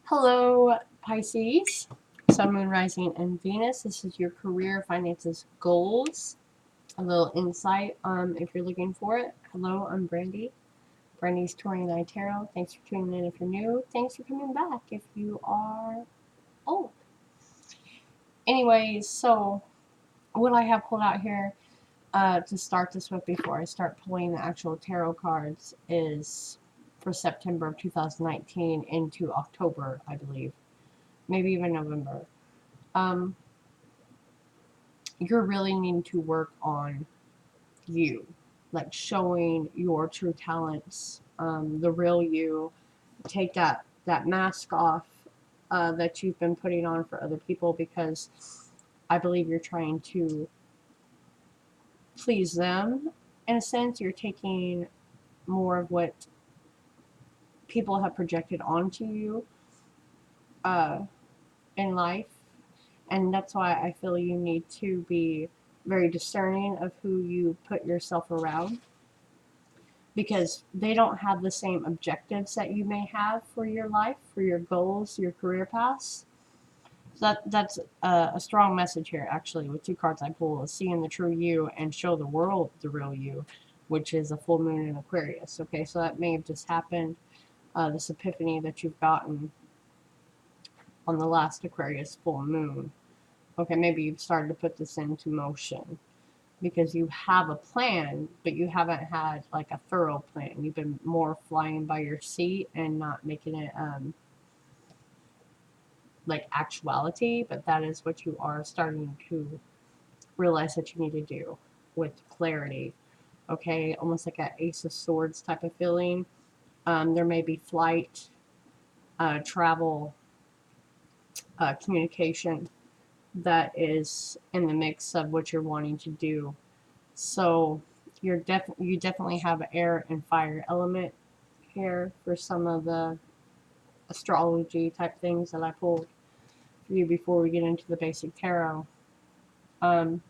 Hello, Pisces, Sun, Moon, Rising, and Venus. This is your career, finances, goals. A little insight if you're looking for it. Hello, I'm Brandy. Brandy's 29 Tarot. Thanks for tuning in if you're new. Thanks for coming back if you are old. Anyways, so what I have pulled out here to start this with before I start pulling the actual tarot cards is for September of 2019 into October, I believe. Maybe even November. Um, you're really needing to work on you, like showing your true talents, the real you. Take that mask off that you've been putting on for other people because I believe you're trying to please them. In a sense, you're taking more of what people have projected onto you uh, in life, and that's why I feel you need to be very discerning of who you put yourself around because they don't have the same objectives that you may have for your life, for your goals, your career paths. So that's a strong message here, actually, with two cards I pull: seeing the true you and show the world the real you, which is a full moon in Aquarius. Okay, so that may have just happened, this epiphany that you've gotten on the last Aquarius full moon. Okay, maybe you've started to put this into motion because you have a plan, but you haven't had like a thorough plan. You've been more flying by your seat and not making it like actuality, but that is what you are starting to realize that you need to do with clarity. Okay, almost like an Ace of Swords type of feeling. There may be flight, travel, communication that is in the mix of what you're wanting to do. So you definitely have an air and fire element here for some of the astrology type things that I pulled for you before we get into the basic tarot. Um,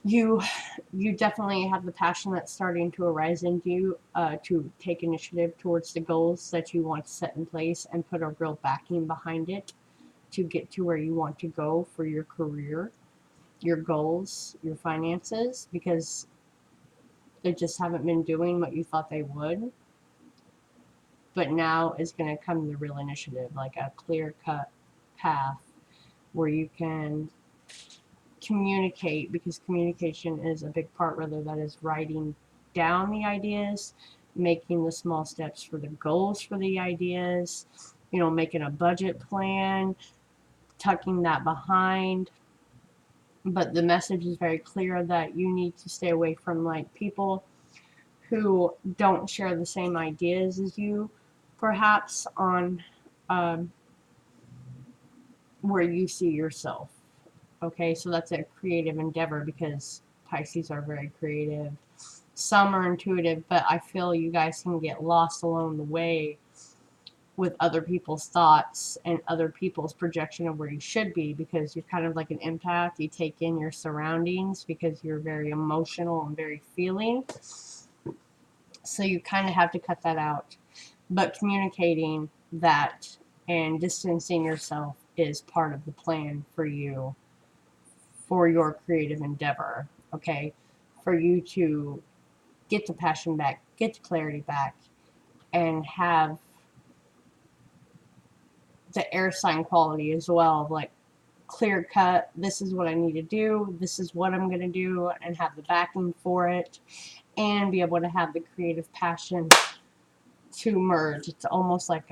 you you definitely have the passion that's starting to arise in you to take initiative towards the goals that you want to set in place and put a real backing behind it to get to where you want to go for your career, your goals, your finances, because they just haven't been doing what you thought they would. But now is going to come the real initiative, like a clear cut path where you can communicate, because communication is a big part, whether that is writing down the ideas, making the small steps for the goals for the ideas, making a budget plan, tucking that behind. But the message is very clear that you need to stay away from like people who don't share the same ideas as you, perhaps on um, where you see yourself. Okay, so that's a creative endeavor because Pisces are very creative. Some are intuitive, but I feel you guys can get lost along the way with other people's thoughts and other people's projection of where you should be because you're kind of like an empath. You take in your surroundings because you're very emotional and very feeling. So you kind of have to cut that out. But communicating that and distancing yourself is part of the plan for you for your creative endeavor, okay? For you to get the passion back, get the clarity back, and have the air sign quality as well, like clear cut, this is what I need to do, this is what I'm going to do, and have the backing for it, and be able to have the creative passion to merge. It's almost like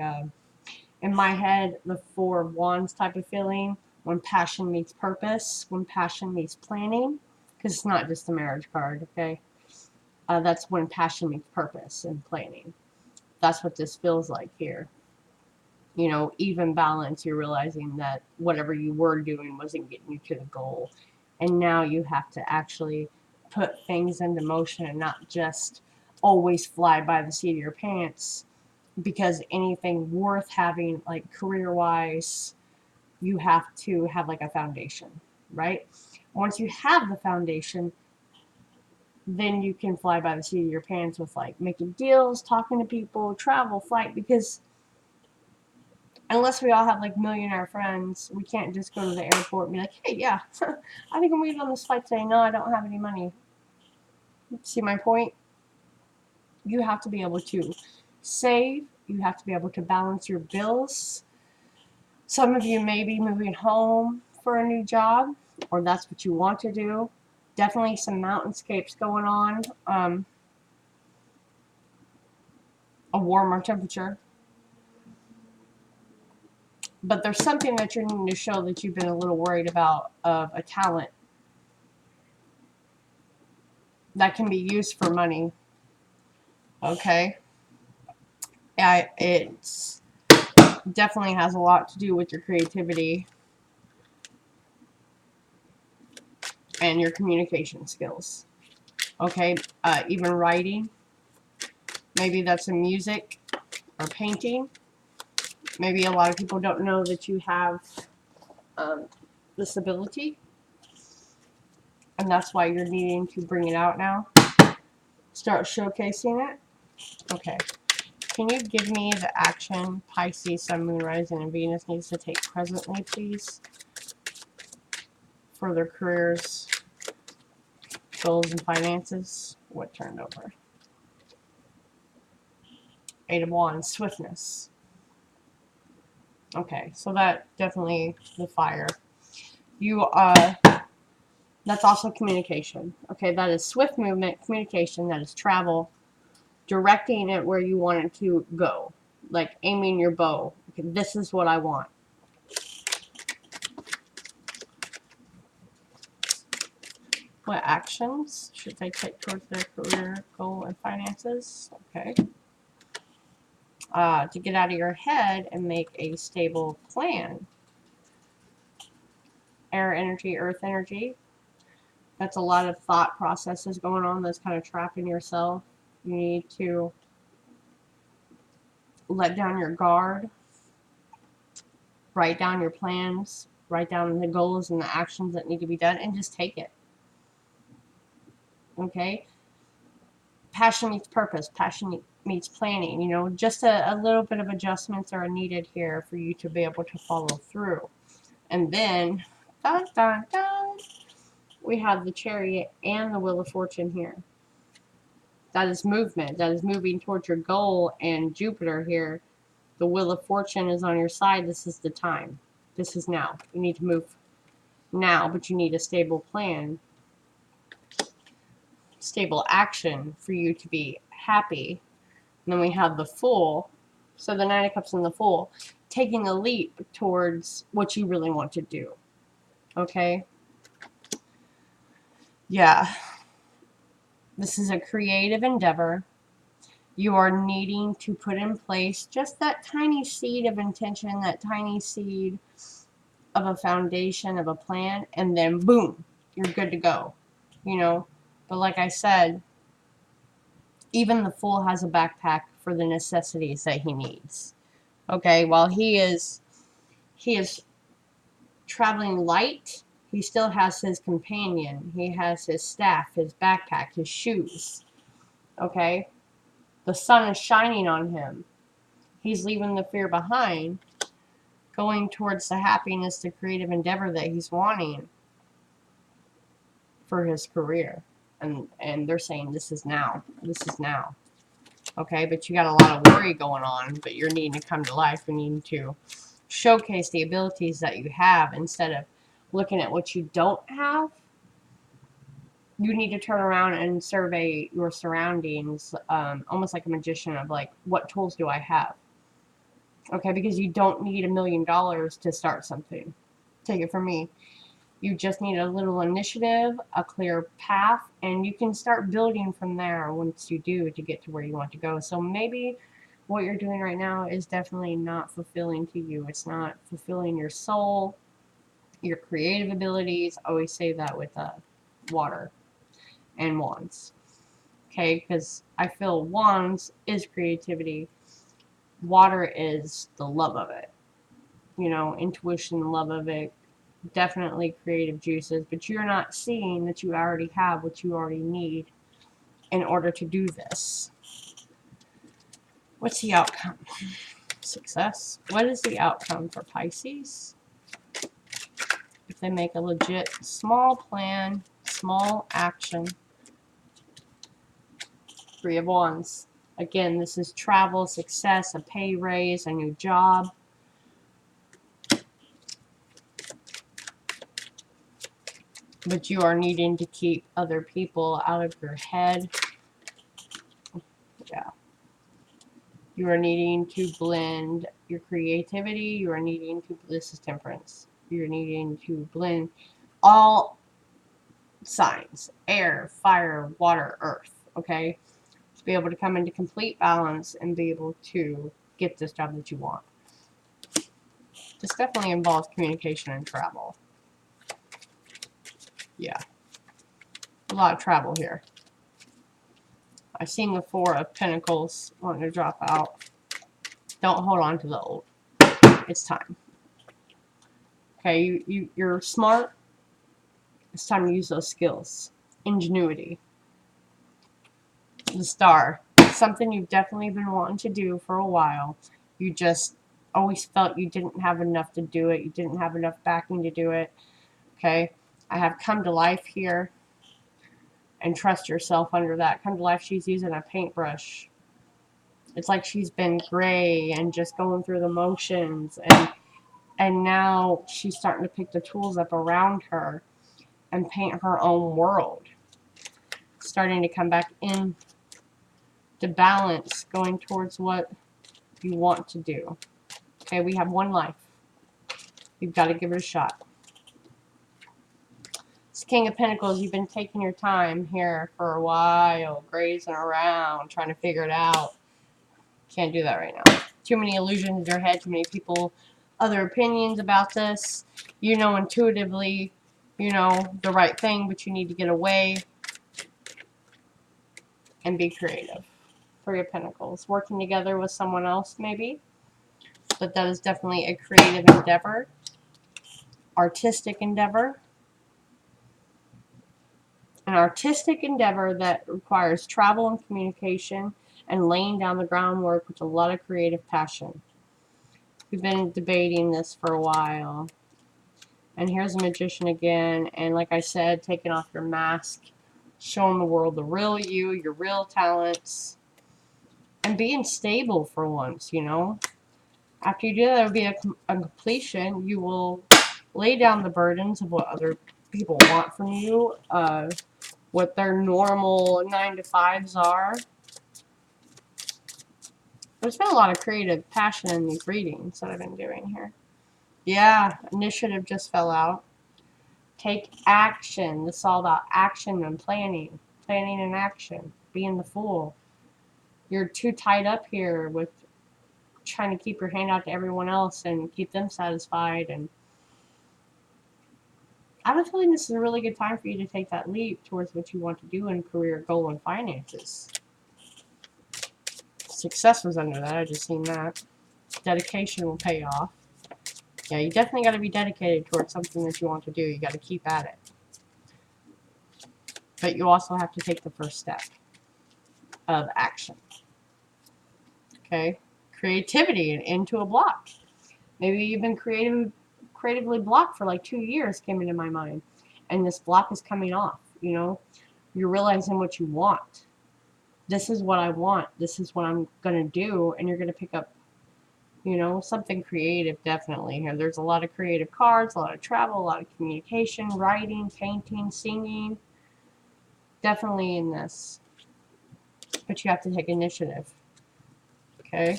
in my head, the Four of Wands type of feeling when passion meets purpose, when passion meets planning, because it's not just a marriage card, okay? That's when passion meets purpose and planning. That's what this feels like here. Even balance, you're realizing that whatever you were doing wasn't getting you to the goal. And now you have to actually put things into motion and not just always fly by the seat of your pants, because anything worth having, like career wise, you have to have like a foundation, right? Once you have the foundation, then you can fly by the seat of your pants with like making deals, talking to people, travel, flight, because Unless we all have like millionaire friends, we can't just go to the airport and be like, hey, yeah, I think I'm going on this flight today. No, I don't have any money. See my point? You have to be able to save. You have to be able to balance your bills. Some of you may be moving home for a new job, or that's what you want to do. Definitely some mountainscapes going on. A warmer temperature. But there's something that you're needing to show that you've been a little worried about, of a talent that can be used for money. Okay? It's definitely has a lot to do with your creativity and your communication skills. Okay? Even writing. Maybe that's in music or painting. Maybe a lot of people don't know that you have this ability, and that's why you're needing to bring it out now. Start showcasing it. Okay. Can you give me the action Pisces, Sun, Moon, Rising, and Venus needs to take presently, please, for their careers, goals, and finances? What turned over? Eight of Wands, swiftness. Okay, so that definitely the fire. You that's also communication. Okay, that is swift movement, communication, that is travel, directing it where you want it to go, like aiming your bow. Okay, this is what I want. What actions should they take towards their career, goal, and finances? Okay. To get out of your head and make a stable plan. Air energy, earth energy. That's a lot of thought processes going on that's kind of trapping yourself. You need to let down your guard, write down your plans, write down the goals and the actions that need to be done, and just take it. Okay? Passion meets purpose. Passion meets planning. You know, just a little bit of adjustments are needed here for you to be able to follow through. And then, dun, dun, dun, we have the Chariot and the Wheel of Fortune here. That is movement. That is moving towards your goal. And Jupiter here, the Wheel of Fortune is on your side. This is the time. This is now. You need to move now, but you need a stable plan, stable action for you to be happy. And then we have the Fool. So the Nine of Cups and the Fool, taking a leap towards what you really want to do. Okay? Yeah. This is a creative endeavor. You are needing to put in place just that tiny seed of intention, that tiny seed of a foundation, of a plan, and then boom, you're good to go. You know? But like I said, even the Fool has a backpack for the necessities that he needs. Okay, while he is traveling light, he still has his companion. He has his staff, his backpack, his shoes. Okay? The sun is shining on him. He's leaving the fear behind, going towards the happiness, the creative endeavor that he's wanting for his career. And they're saying this is now. This is now. Okay, but you got a lot of worry going on, but you're needing to come to life. You're needing to showcase the abilities that you have instead of looking at what you don't have. You need to turn around and survey your surroundings, almost like a magician, of like, what tools do I have? Okay, because you don't need $1 million to start something. Take it from me. You just need a little initiative, a clear path, and you can start building from there once you do to get to where you want to go. So maybe what you're doing right now is definitely not fulfilling to you. It's not fulfilling your soul, your creative abilities. I always say that with water and wands. Okay, because I feel wands is creativity. Water is the love of it. You know, intuition, love of it. Definitely creative juices, but you're not seeing that you already have what you already need in order to do this. What's the outcome? Success. What is the outcome for Pisces? If they make a legit small plan, small action. Three of Wands. Again, this is travel, success, a pay raise, a new job. But you are needing to keep other people out of your head. Yeah. You are needing to blend your creativity. You are needing to, this is Temperance. You're needing to blend all signs, air, fire, water, earth, okay? To be able to come into complete balance and be able to get this job that you want. This definitely involves communication and travel. Yeah. A lot of travel here. I've seen the Four of Pentacles wanting to drop out. Don't hold on to the old. It's time. Okay, you're smart. It's time to use those skills. Ingenuity. The Star. Something you've definitely been wanting to do for a while. You just always felt you didn't have enough to do it. You didn't have enough backing to do it. Okay, I have come to life here. And trust yourself under that. Come to life, she's using a paintbrush. It's like she's been gray and just going through the motions. And now she's starting to pick the tools up around her and paint her own world. Starting to come back in to balance, going towards what you want to do. Okay, we have one life. You've got to give it a shot. This King of Pentacles, you've been taking your time here for a while, grazing around, trying to figure it out. Can't do that right now. Too many illusions in your head, too many people, other opinions about this. You know intuitively, you know the right thing, but you need to get away and be creative. Three of Pentacles. Working together with someone else, maybe. But that is definitely a creative endeavor. Artistic endeavor. An artistic endeavor that requires travel and communication and laying down the groundwork with a lot of creative passion. We've been debating this for a while. And here's a Magician again. And like I said, taking off your mask. Showing the world the real you, your real talents. And being stable for once, you know. After you do that, it'll be a completion. You will lay down the burdens of what other people want from you. What their normal 9-to-5s are. There's been a lot of creative passion in these readings that I've been doing here. Yeah, initiative just fell out. Take action. This is all about action and planning. Planning and action. Being the fool. You're too tied up here with trying to keep your hand out to everyone else and keep them satisfied. And I have a feeling this is a really good time for you to take that leap towards what you want to do in career, goal, and finances. Success was under that. I just seen that. Dedication will pay off. Yeah, you definitely got to be dedicated towards something that you want to do. You got to keep at it. But you also have to take the first step of action. Okay? Creativity into a block. Maybe you've been creatively blocked for like 2 years, came into my mind. And this block is coming off, you know? You're realizing what you want. This is what I want. This is what I'm going to do. And you're going to pick up, you know, something creative definitely here. There's a lot of creative cards, a lot of travel, a lot of communication, writing, painting, singing. Definitely in this. But you have to take initiative. Okay?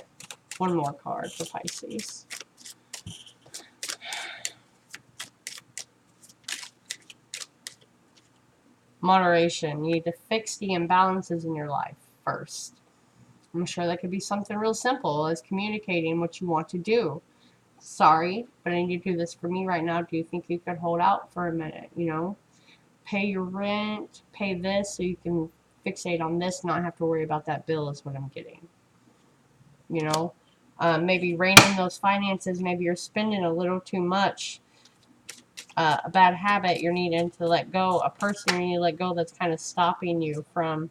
One more card for Pisces. Moderation. You need to fix the imbalances in your life first. I'm sure that could be something real simple as communicating what you want to do. Sorry, but I need to do this for me right now. Do you think you could hold out for a minute, you know? Pay your rent, pay this so you can fixate on this, not have to worry about that bill is what I'm getting. You know? Maybe rein in those finances. Maybe you're spending a little too much. A bad habit you're needing to let go. A person you need to let go that's kind of stopping you from...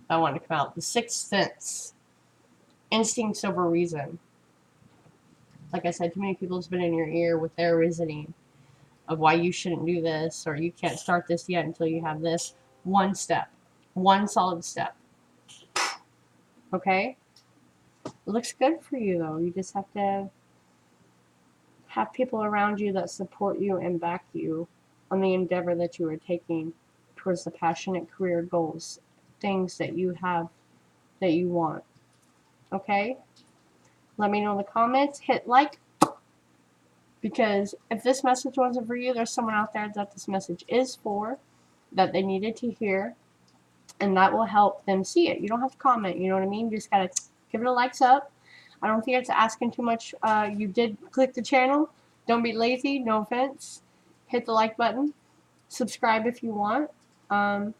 I want to come out. The Sixth Sense. instincts over reason. Like I said, too many people's been in your ear with their reasoning of why you shouldn't do this or you can't start this yet until you have this. One step, one solid step. Okay? It looks good for you though. You just have to have people around you that support you and back you on the endeavor that you are taking towards the passionate career goals, things that you have that you want. Okay? Let me know in the comments. Hit like, because if this message wasn't for you, there's someone out there that this message is for, that they needed to hear, and that will help them see it. You don't have to comment, you know what I mean? You just gotta give it a likes up. I don't think it's asking too much. You did click the channel. Don't be lazy, no offense. Hit the like button. Subscribe if you want. And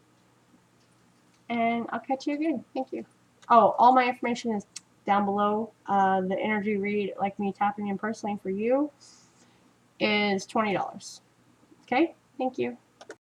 I'll catch you again. Thank you. Oh, all my information is down below. The energy read, like me tapping in personally for you, is $20. Okay? Thank you.